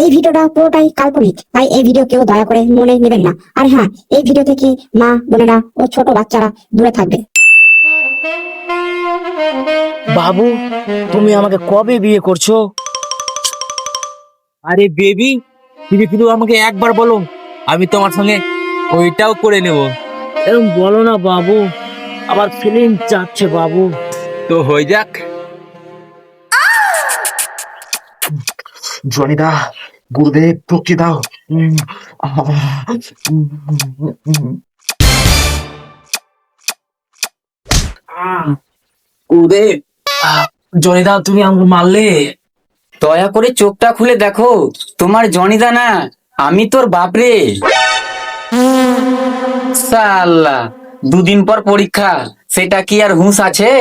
এই ভিডিওটা পুরোটাই কাল্পনিক, তাই এই ভিডিও কেউ দয়া করে মনে নেবেন না। আর হ্যাঁ, এই ভিডিও থেকে মা বোনেরা ও ছোট বাচ্চারা দূরে থাকবে। বাবু, তুমি আমাকে কবে বিয়ে করছো? আরে বেবি, তুমি শুধু আমাকে একবার বলো, আমি তোমার সঙ্গে ওইটাও করে নেব। এরকম বলো না বাবু, আমার ফিলিং যাচ্ছে বাবু। তো হয়ে যাক। জনিদা, গুরুদেব প্রক্রিয়া দাও। গুরুদেব, জনিদা তুমি আমাকে মারলে। দয়া করে চোখটা খুলে দেখো, তোমার জনিদা না, আমি তোর বাপরে। সাল্লা, দুদিন পর পরীক্ষা, সেটা কি আর হুঁশ আছে?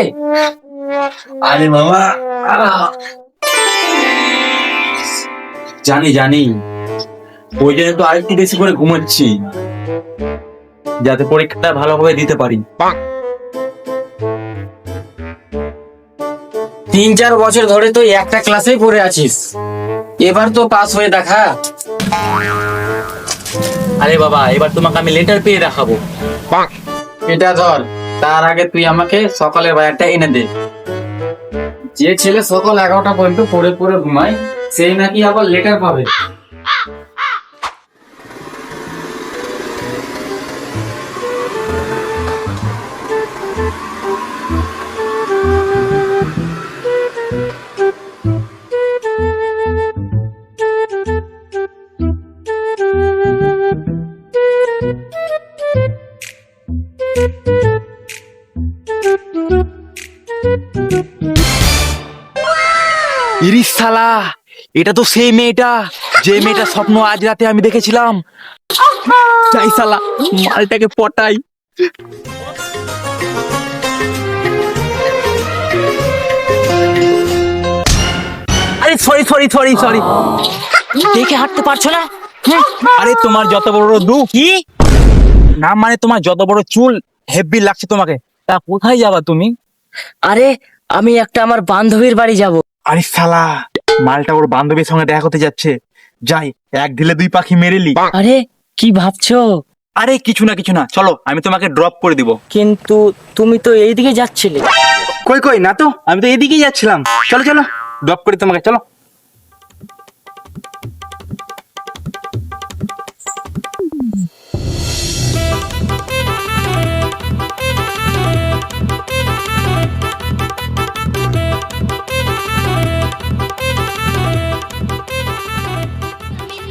আরে বাবা, জানি জানি, ওই জন্য তো আরেকটু বেশি করে ঘুমাচ্ছি, যাতে পরীক্ষাটা ভালোভাবে দিতে পারি। 3-4 বছর ধরে তুই একটা ক্লাসেই পড়ে আছিস, এবার তো পাস হয়ে দেখা। আরে বাবা, এবার তোমাকে আমি লেটার পেয়ে দেখাবো। এটা ধর, তার আগে তুই আমাকে সকালের বাজারটা এনে দে। যে ছেলে সকাল 11টা পর্যন্ত পড়ে পড়ে ঘুমায়, সেই নাকি আবার লেটার পাবে। ইরিশ শালা, এটা তো সেই মেয়েটা, যে মেয়েটার স্বপ্ন আজ রাতে আমি দেখেছিলাম। যাই শালা, মালটাকে পটাই। আরে সরি সরি সরি সরি, দেখে হাঁটতে পারছো না? আরে তোমার যত বড় দু কি না, মানে তোমার যত বড় চুল, হেভি লাগছে তোমাকে। তা কোথায় যাবা তুমি? আরে আমি একটা আমার বান্ধবীর বাড়ি যাব। আরে শালা, মালটা ওর বান্ধবীর সঙ্গে দেখা করতে যাচ্ছে। যাই, এক ঢিলে দুই পাখি মেরেলি। আরে কি ভাবছো? আরে কিছু না কিছু না, চলো আমি তোমাকে ড্রপ করে দিব। কিন্তু তুমি তো এইদিকে যাচ্ছিলে। কই কই না তো, আমি তো এদিকেই যাচ্ছিলাম। চলো চলো, ড্রপ করি তোমাকে, চলো।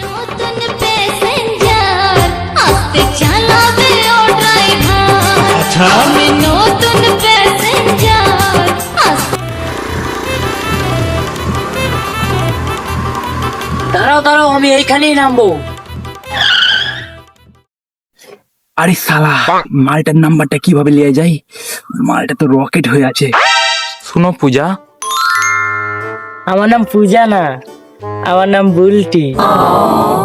নতুন প্যাসেঞ্জার আসতে চালাবে ও ড্রাইভার। আমি নতুন প্যাসেঞ্জার দাঁড়াও দাঁড়াও, আমি এইখানেই নামবো। আরে শালা, মালটার নাম্বারটা কিভাবে লিয়ে যাই? মালটা তো রকেট হয়ে আছে। শুনো পূজা। আমার নাম পূজা না, আমার নাম বুলটি।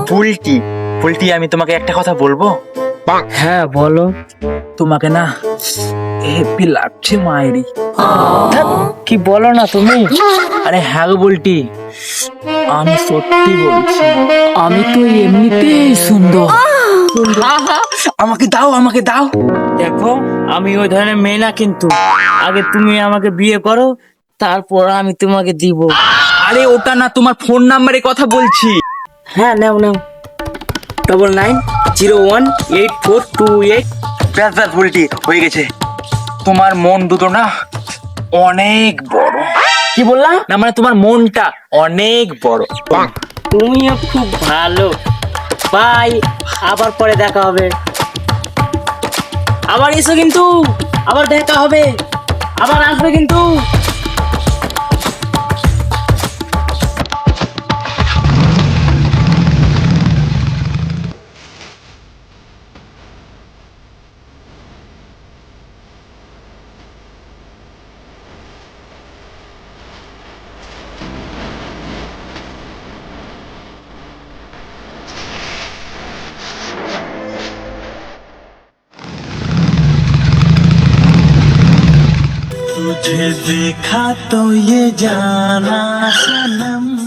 ফুলটি ফুলটি, আমি তোমাকে একটা কথা বলবো। হ্যাঁ বলো। তোমাকে না হেপি লাগছে মায়েরি। ধ্যাৎ, কি বলো না তুমি? আরে হ্যাঁ গো বুলটি, আমি সত্যি বলছি। আমি তো এমনিতেই সুন্দর। আমাকে দাও, আমাকে দাও। দেখো, আমি ওই ধরনের মেয়ে না, কিন্তু আগে তুমি আমাকে বিয়ে করো, তারপর আমি তোমাকে দিব। আরে ওটা না, তোমার ফোন নাম্বারে কথা বলছি। হ্যাঁ নাও নাও, 99018428। ব্যাস ব্যাস বুলটি, হয়ে গেছে। তোমার মন দুটো না অনেক বড়। কি বললা? না মানে তোমার মনটা অনেক বড়। তুমিও খুব ভালো। বাই, আবার পরে দেখা হবে। আবার এসো কিন্তু, আবার দেখা হবে, আবার আসবে কিন্তু।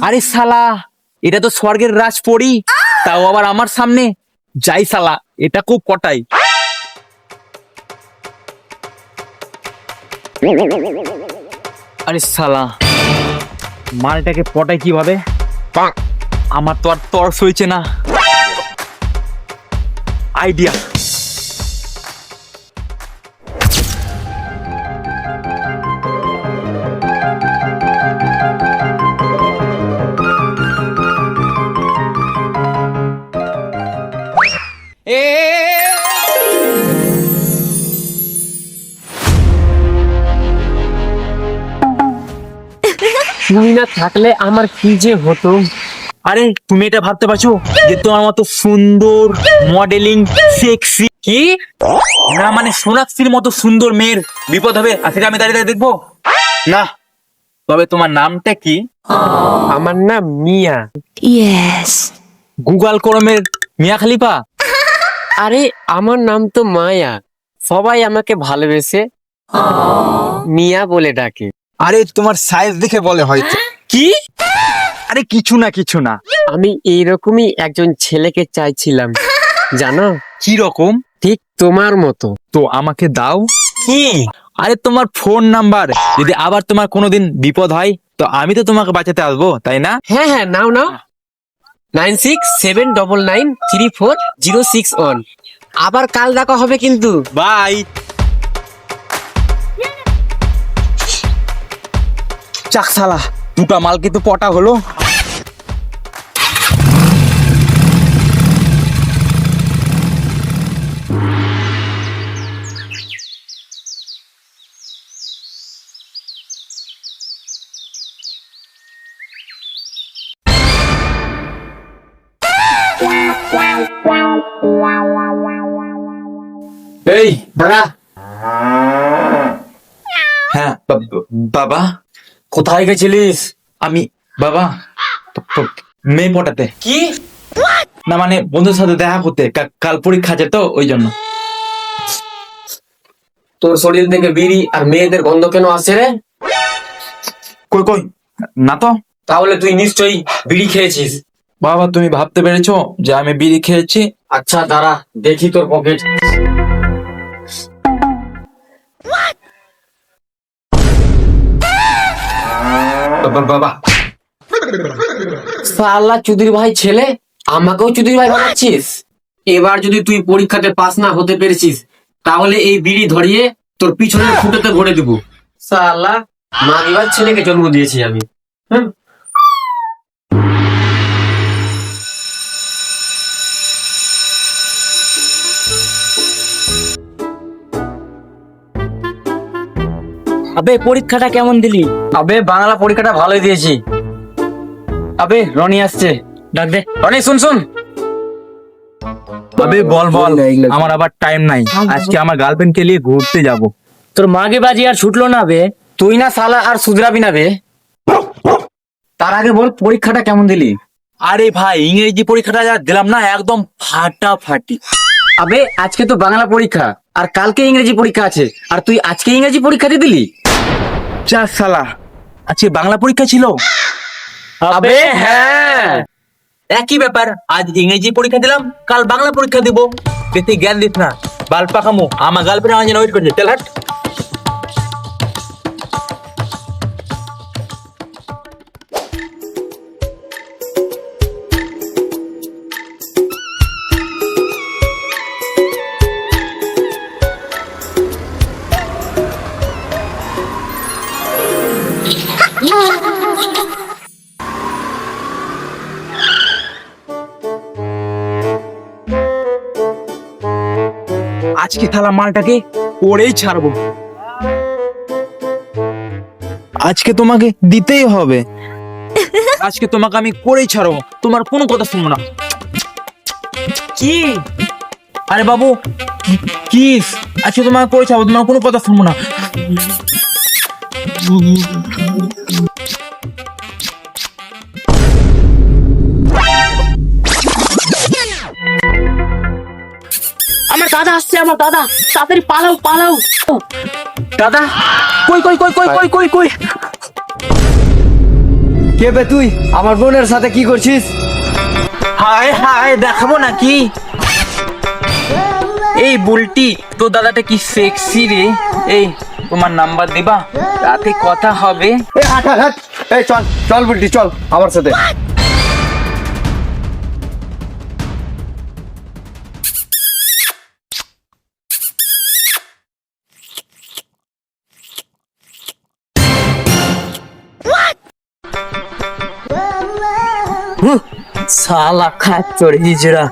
আরে শালা, এটা তো স্বর্গের রাজ পড়ি, তাও আবার আমার সামনে। যাই শালা, এটা খুব পটাই। আরে শালা, মালটাকে পটাই কিভাবে? আমার তো আর তর্স হয়েছে না। আইডিয়া। তুমি না থাকলে আমার কি যে হতো। আরে তুমি এটা ভাবতে পারছো যে তোমার মতো সুন্দর মডেলিং সেক্সি কি না, মানে সোনাক্ষীর মতো সুন্দর মেয়ের বিপদ হবে আর সেটা আমি দাঁড়িয়ে দাঁড়িয়ে দেখবো না? তবে তোমার নামটা কি? আমার নাম মিয়া। গুগল ক্রোমের মিয়া খলিফা? আরে আমার নাম তো মায়া, সবাই আমাকে ভালোবেসে মিয়া বলে ডাকে। আরে তোমার সাইজ দেখে বলে হয়তো। কি? আরে কিছু না। আমি এইরকমই একজন ছেলেকে চাইছিলাম, জানো? কি রকম? ঠিক তোমার মতো। তো আমাকে দাও। কি? আরে তোমার ফোন নাম্বার, যদি আবার তোমার কোনোদিন বিপদ হয় তো আমি তো তোমাকে বাঁচাতে আসবো, তাই না? হ্যাঁ হ্যাঁ, নাও 9679993406 আবার কাল দেখা হবে কিন্তু। বাই। চাক শালা, দুটা মালকে তো পটা হলো। এই বড়া, হ্যাঁ বাবা, কোথায় গেছিলিস? আমি বাবা মেয়ে পটাতে। কি? না মানে বন্ধুর সাথে দেখা করতে, কাল পরীক্ষা আছে তো ওই জন্য। তোর শরীর থেকে বিড়ি আর মেয়েদের গন্ধ কেন আসছে রে? কই কই না তো। তাহলে তুই নিশ্চয়ই বিড়ি খেয়েছিস। বাবা তুমি ভাবতে পেরেছো যে আমি বিড়ি খেয়েছি? আচ্ছা দাঁড়া, দেখি তোর পকেট। বাবা সালা চুদির ভাই ছেলে, আমাকেও চুদির ভাই বানাচ্ছিস। এবার যদি তুই পরীক্ষাতে পাস না হতে পেরেছিস তাহলে এই বিড়ি ধরিয়ে তোর পিছনের ফুটোতে ভরে দিব। সালা মাগিবার ছেলেকে জন্ম দিয়েছি আমি। হুম। আবে পরীক্ষাটা কেমন দিলি? আবে বাংলা পরীক্ষাটা ভালোই দিয়েছি। আবে রনি আসছে, ডাক দে। রনি শুন। আবে বল, আমার আবার টাইম নাই, আজকে আমার গার্লফ্রেন্ডকে নিয়ে ঘুরতে যাব। তোর মাগে বাজি আর ছুটলো না বে। তুই না সালা আর শুধরাবি না বে। তার আগে বল পরীক্ষাটা কেমন দিলি? আরে ভাই, ইংরেজি পরীক্ষাটা যা দিলাম না, একদম ফাটাফাটি। আবে আজকে তো বাংলা পরীক্ষা আর কালকে ইংরেজি পরীক্ষা আছে, আর তুই আজকে ইংরেজি পরীক্ষা দিয়ে দিলি? যা শালা, আজকে বাংলা পরীক্ষা ছিল? আবে হ্যাঁ, একই ব্যাপার, আজ ইংরেজি পরীক্ষা দিলাম, কাল বাংলা পরীক্ষা দিব। বেশি জ্ঞান দিস না, বাল পাকামো। আমার গার্লফ্রেন্ড আমার জন্য ওয়েট করছে, চল হাট। আজকে থালা মালটাকে পড়েই ছাড়বো, আজকে তোমাকে দিতেই হবে, আজকে তোমাকে আমি করেই ছাড়বো, তোমার কোনো কথা শুনবো না। কি? আরে বাবু কিস, আজকে তোমাকে করে ছাড়বো, তোমার কোনো কথা শুনবো না। আমার দাদা আসছে, আমার দাদা, তাড়াতাড়ি পালাও। দাদা কই কই কই কই কই কই কই? কে কে বে তুই? আমার বোনের সাথে কি করছিস? হায় হায়, দেখাবো নাকি? এই বুলটি, তোর দাদাটা কি সেক্সি রে। এই তোমার নাম্বার দিবা, রাতে কথা হবে। এই হাট হাট হাট, এই চল চল বুলটি চল আমার সাথে। শালা খাচ্চড় হিজড়া।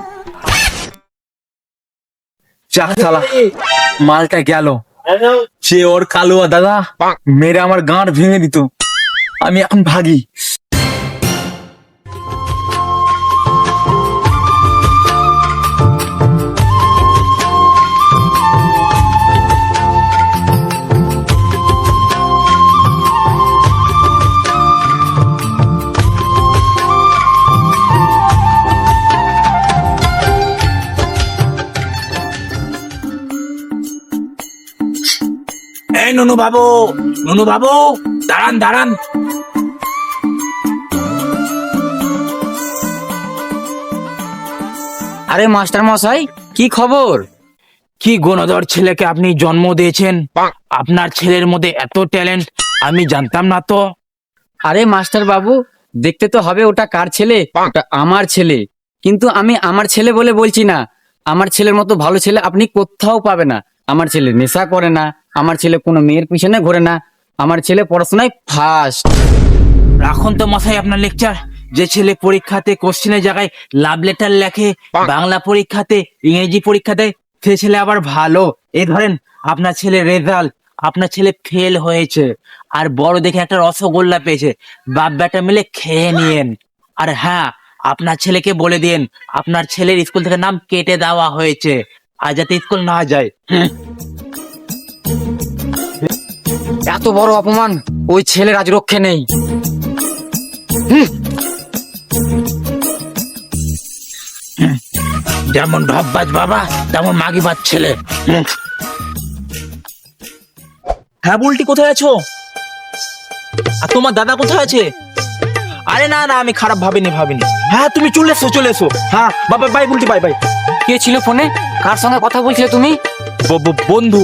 যাক শালা, মালটা গেল। সে ওর কালুয়া দাদা মেরে আমার গাঁট ভেঙে দিত। আমি এখন ভাগি। এই নুনু বাবু, নুনু বাবু, দাঁড়ান দাঁড়ান। আরে মাস্টার মশাই, কি খবর? কি গুণধর ছেলেকে আপনি জন্ম দিয়েছেন। আপনার ছেলের মধ্যে এত ট্যালেন্ট আমি জানতাম না তো। আরে মাস্টার বাবু, দেখতে তো হবে ওটা কার ছেলে। ওটা আমার ছেলে। কিন্তু আমি আমার ছেলে বলে বলছি না। আমার ছেলের মতো ভালো ছেলে আপনি কোথাও পাবে না। আমার ছেলে নেশা করে না, আমার ছেলে কোনো মেয়ের পিছনে ঘোরে না, আমার ছেলে পড়াশোনায় ফার্স্ট। রাখুন তো মশাই আপনার লেকচার। যে ছেলে পরীক্ষাতে কোশ্চেনের জায়গায় লাভ লেটার লেখে, বাংলা পরীক্ষাতে ইংরেজি পরীক্ষা দেয়, সে ছেলে আবার ভালো। এই ধরেন আপনার ছেলে রেজাল্ট, আপনার ছেলে ফেল হয়েছে আর বড় দেখে একটা রসগোল্লা পেয়েছে, বাপ বেটা মিলে খেয়ে নিয়েন। আর হ্যাঁ, আপনার ছেলেকে বলে দিন আপনার ছেলের স্কুল থেকে নাম কেটে দেওয়া হয়েছে, আর যাতে স্কুল না যায়। এত বড় অপমান, ওই ছেলের আজ রক্ষে নেই। যেমন ঢপবাজ বাবা তেমন মাগিবাজ ছেলে। হ্যাঁ বুলটি, কোথায় আছো? আর তোমার দাদা কোথায় আছে? আরে না না, আমি খারাপ ভাবিনি। হ্যাঁ তুমি চলে এসো চলে এসো। হ্যাঁ বাবা, বাই বুলটি, বাই বাই। কে ছিল ফোনে? কার সঙ্গে কথা বলছিলে তুমি? বন্ধু।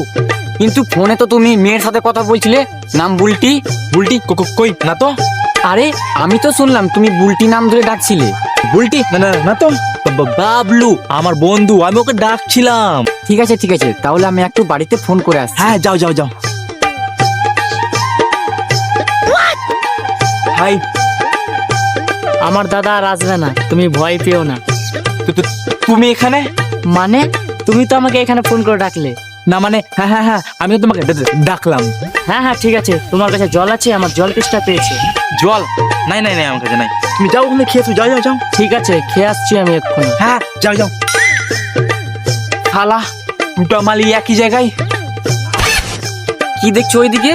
কিন্তু ফোনে তো তুমি মেয়ের সাথে কথা বলছিলে, নাম বুলটি। বুলটি কই না তো। আরে আমি তো শুনলাম তুমি বুলটি নাম ধরে ডাকছিলে। বুলটি না না না তো, বাবলু আমার বন্ধু, আমি ওকে ডাকছিলাম। ঠিক আছে তাহলে আমি একটু বাড়িতে ফোন করে আসছি। হ্যাঁ যাও। হাই। আমার দাদা আর আসবে না, তুমি ভয় পেও না। তুমি এখানে? মানে তুমি তো আমাকে এখানে ফোন করে ডাকলে। না মানে হ্যাঁ, আমি তোমাকে ডাকলাম। হ্যাঁ ঠিক আছে, তোমার কাছে জল আছে? আমার জল তেষ্টা পেয়েছে। জল? নাই আমার কাছে নাই। তুমি যাও, ওখানে খেয়েছো, যাও। ঠিক আছে, খেয়ে আসছি আমি এক্ষুনি। হ্যাঁ যাও। শালা দুটো মালি একই জায়গায়। কি দেখছো ওইদিকে?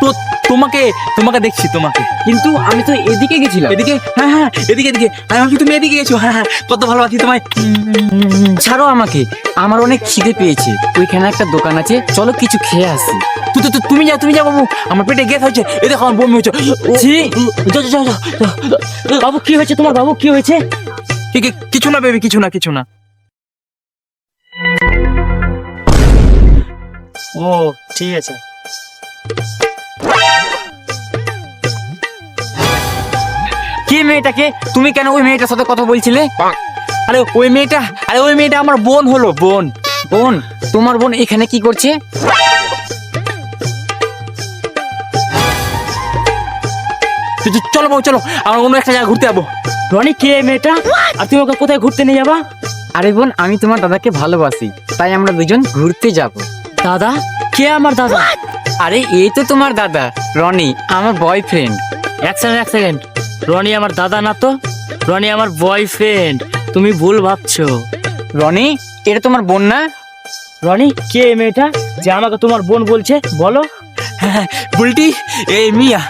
তো তোমাকে দেখছি তোমাকে। কিন্তু আমি তো এদিকে গেছিলাম। এদিকে? হ্যাঁ এদিকে। আমি ভাবছি তুমি এদিকে গেছো। হ্যাঁ কত ভালো আছি তোমায়। ছাড়ো আমাকে, আমার অনেক খিদে পেয়েছে। ওইখানে একটা দোকান আছে, চলো কিছু খেয়ে আসি। তুমি যাও বাবু, আমার পেটে গ্যাস হচ্ছে। এই দেখো আমার বমি হচ্ছে। যাও। বাবু কি হয়েছে তোমার? বাবু কি হয়েছে? কিছু না বেবি, কিছু না। ও ঠিক আছে। কি মেয়েটাকে? তুমি কেন ওই মেয়েটার সাথে কথা বলছিলে? আরে ওই মেয়েটা আমার বোন হলো। বোন? তোমার বোন এখানে কি করছে? চলো বাবু চলো, আমরা অন্য একটা জায়গায় ঘুরতে যাবো। রনি, কে এই মেয়েটা? আর তুমি ওকে কোথায় ঘুরতে নিয়ে যাবা? আরে বোন, আমি তোমার দাদাকে ভালোবাসি, তাই আমরা দুজন ঘুরতে যাব। দাদা? কে আমার দাদা? আরে এই তো তোমার দাদা, রনি, আমার বয়ফ্রেন্ড। এক সেকেন্ড, রনি আমার দাদা না তো, রনি আমার বয়ফ্রেন্ড। তুমি ভুল ভাবছো। রনি, এটা তোমার বোন না? রনি, কে এই মেয়েটা যে আমাকে তোমার বোন বলছে? বলো। বুলটি, এই মিয়া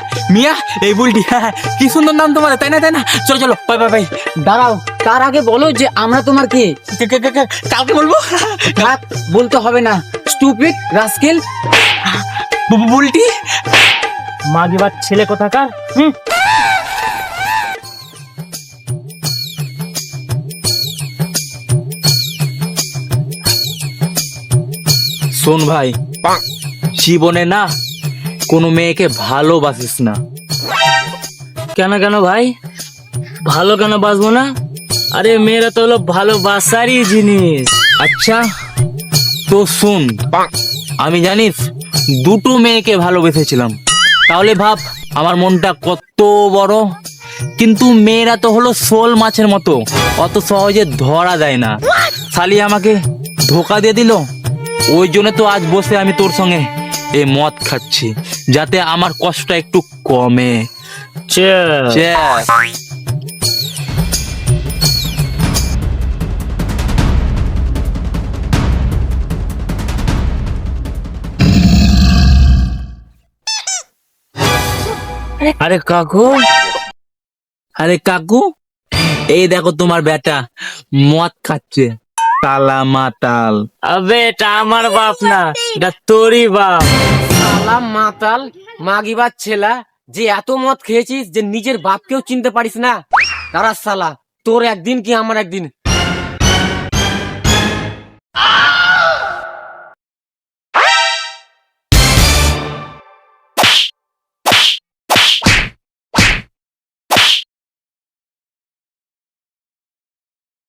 এই বুলটি। হ্যাঁ কি সুন্দর নাম তোমার, তাই না? চলো বাই। দাঁড়াও, তার আগে বলো যে আমরা তোমার কে? কালকে বলবো। থাক, বলতে হবে না। Stupid rascal. বুলটি। মাগিবার ছেলে কোথাকার। শোন ভাই, জীবনে না কোনো মেয়েকে ভালোবাসিস না। কেন কেন ভাই, ভালো কেন বাসবো না? আরে মেয়েরা তো হলো ভালোবাসারই জিনিস। আচ্ছা তো শুন, আমি জানিস দুটো মেয়েকে ভালোবেসেছিলাম, তাহলে ভাব আমার মনটা কত বড়। কিন্তু মেয়েরা তো হলো শোল মাছের মতো, অত সহজে ধরা দেয় না। শালি আমাকে ধোকা দিয়ে দিল, ওই জন্য তো আজ বসে আমি তোর সঙ্গে এই মদ খাচ্ছি, যাতে আমার কষ্টটা একটু কমে। Cheers. Cheers. আরে কাকু, আরে কাকু, এই দেখো তোমার বেটা মদ খাচ্ছে, তালা মাতাল। আবে এটা আমার বাপ না, এটা তোরই বাপ। শালা মাতাল মাগিবার ছেলা, যে এত মদ খেয়েছিস যে নিজের বাপকেও চিনতে পারিস না। তারা শালা, তোর একদিন কি আমার একদিন